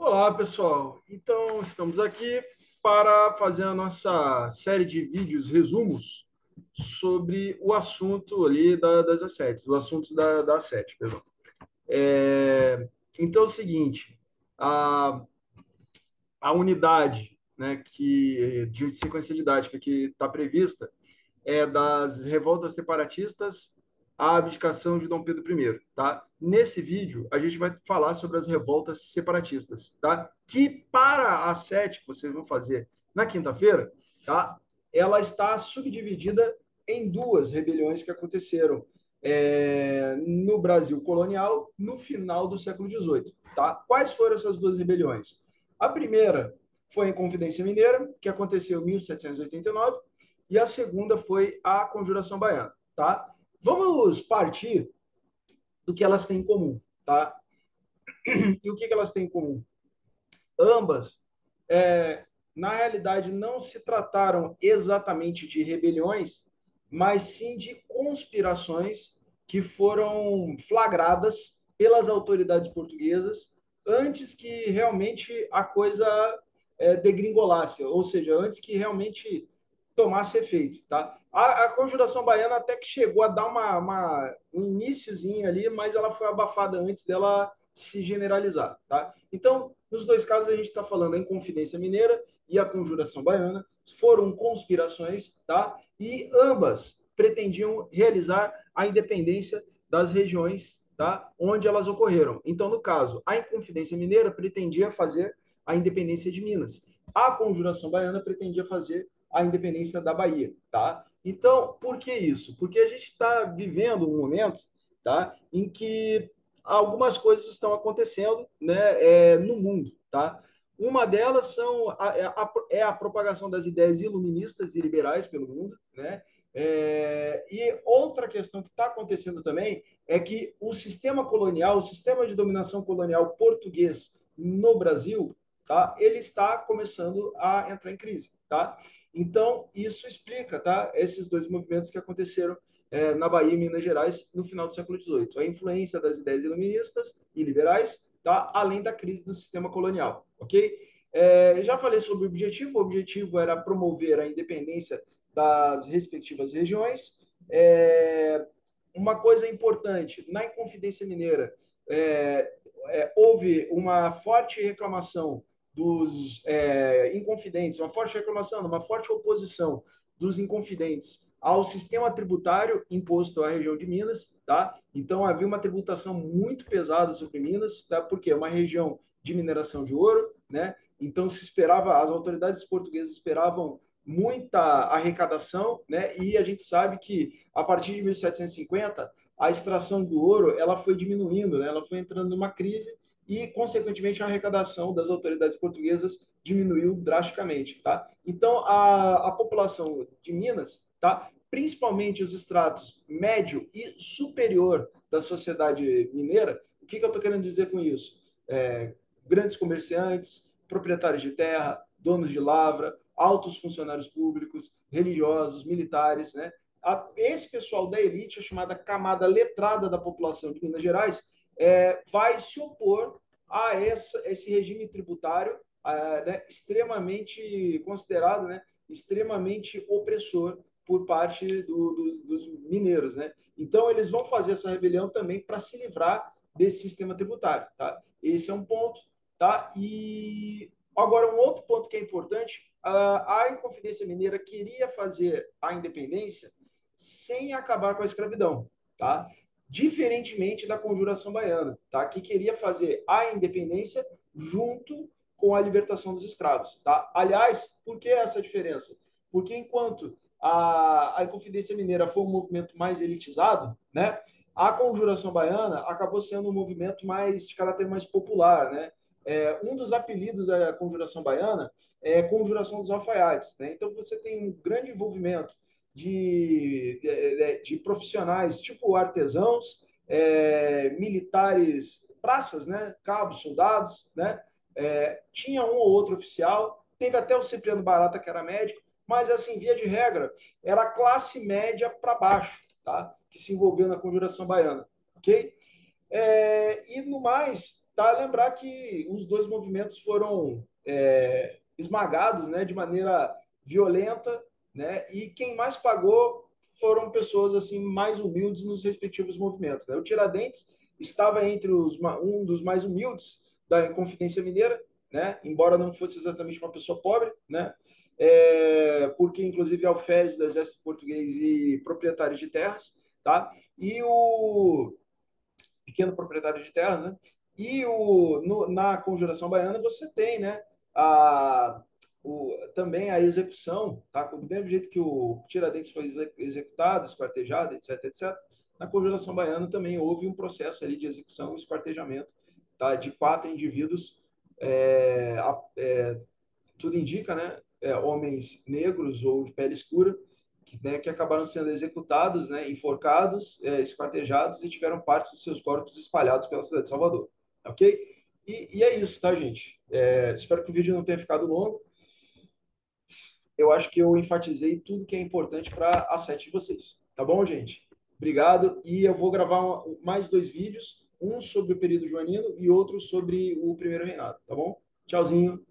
Olá, pessoal. Então, estamos aqui para fazer a nossa série de vídeos, resumos, sobre o assunto ali das assetes, o assunto da assete, perdão. Então, é o seguinte, a, a unidade, né, de sequência didática que está prevista é das revoltas separatistas à abdicação de Dom Pedro I, tá? Nesse vídeo, a gente vai falar sobre as revoltas separatistas, tá? Que para a sete que vocês vão fazer na quinta-feira, tá? Ela está subdividida em duas rebeliões que aconteceram no Brasil colonial no final do século XVIII, tá? Quais foram essas duas rebeliões? A primeira foi a Inconfidência Mineira, que aconteceu em 1789, e a segunda foi a Conjuração Baiana, tá? Vamos partir do que elas têm em comum, tá? E o que elas têm em comum? Ambas, na realidade, não se trataram exatamente de rebeliões, mas sim de conspirações que foram flagradas pelas autoridades portuguesas antes que realmente a coisa degringolasse, ou seja, antes que realmente tomasse efeito, tá? A Conjuração Baiana até que chegou a dar um iniciozinho ali, mas ela foi abafada antes dela se generalizar, tá? Então, nos dois casos, a gente está falando a Inconfidência Mineira e a Conjuração Baiana, foram conspirações, tá? E ambas pretendiam realizar a independência das regiões, tá? Onde elas ocorreram. Então, no caso, a Inconfidência Mineira pretendia fazer a independência de Minas. A Conjuração Baiana pretendia fazer a independência da Bahia, tá? Então, por que isso? Porque a gente está vivendo um momento, tá, em que algumas coisas estão acontecendo, né, no mundo, tá? Uma delas é a propagação das ideias iluministas e liberais pelo mundo, né? E outra questão que está acontecendo também é que o sistema colonial, o sistema de dominação colonial português no Brasil, tá? Ele está começando a entrar em crise, tá? Então, isso explica, tá? Esses dois movimentos que aconteceram na Bahia e Minas Gerais no final do século XVIII. A influência das ideias iluministas e liberais, tá? Além da crise do sistema colonial, ok? Já falei sobre o objetivo era promover a independência das respectivas regiões. Uma coisa importante, na Inconfidência Mineira, houve uma forte reclamação dos inconfidentes, uma forte reclamação, uma forte oposição dos inconfidentes ao sistema tributário imposto à região de Minas, tá? Então havia uma tributação muito pesada sobre Minas, tá? Porque é uma região de mineração de ouro, né? Então se esperava, as autoridades portuguesas esperavam muita arrecadação, né? E a gente sabe que a partir de 1750 a extração do ouro ela foi diminuindo, né? Ela foi entrando numa crise e, consequentemente, a arrecadação das autoridades portuguesas diminuiu drasticamente, tá? Então, a população de Minas, tá? Principalmente os estratos médio e superior da sociedade mineira, o que eu estou querendo dizer com isso? Grandes comerciantes, proprietários de terra, donos de lavra, altos funcionários públicos, religiosos, militares, né? Esse pessoal da elite, a chamada camada letrada da população de Minas Gerais, vai se opor a esse regime tributário né, extremamente considerado, né, extremamente opressor por parte dos mineiros, né? Então eles vão fazer essa rebelião também para se livrar desse sistema tributário, tá? Esse é um ponto, tá? E agora um outro ponto que é importante, a Inconfidência Mineira queria fazer a independência sem acabar com a escravidão, tá? Diferentemente da Conjuração Baiana, tá? Que queria fazer a independência junto com a libertação dos escravos, tá? Aliás, por que essa diferença? Porque enquanto a Inconfidência Mineira foi um movimento mais elitizado, né? A Conjuração Baiana acabou sendo um movimento mais de caráter mais popular, né? Um dos apelidos da Conjuração Baiana é Conjuração dos Alfaiates, né? Então você tem um grande envolvimento de profissionais tipo artesãos, militares, praças, né? Cabos, soldados, né? Tinha um ou outro oficial, teve até o Cipriano Barata, que era médico, mas, assim, via de regra, era a classe média para baixo, tá? Que se envolveu na Conjuração Baiana, ok? E no mais, tá? Lembrar que os dois movimentos foram esmagados, né, de maneira violenta, né? E quem mais pagou foram pessoas assim mais humildes nos respectivos movimentos, né? O Tiradentes estava entre um dos mais humildes da Inconfidência Mineira, né? Embora não fosse exatamente uma pessoa pobre, né? Porque inclusive é alferes do exército português e proprietário de terras, tá? E o pequeno proprietário de terras, né? E na Conjuração Baiana você tem, né, também a execução, tá? Do mesmo jeito que o Tiradentes foi executado, esquartejado, etc, etc. Na Conjuração Baiana também houve um processo ali de execução e esquartejamento, tá? De 4 indivíduos, é, é, tudo indica, né? Homens negros ou de pele escura, que acabaram sendo executados, né? Enforcados, esquartejados e tiveram partes dos seus corpos espalhados pela cidade de Salvador. Ok? E é isso, tá, gente? Espero que o vídeo não tenha ficado longo. Eu acho que eu enfatizei tudo que é importante para a sete de vocês. Tá bom, gente? Obrigado. E eu vou gravar mais 2 vídeos, um sobre o período joanino e outro sobre o primeiro reinado, tá bom? Tchauzinho.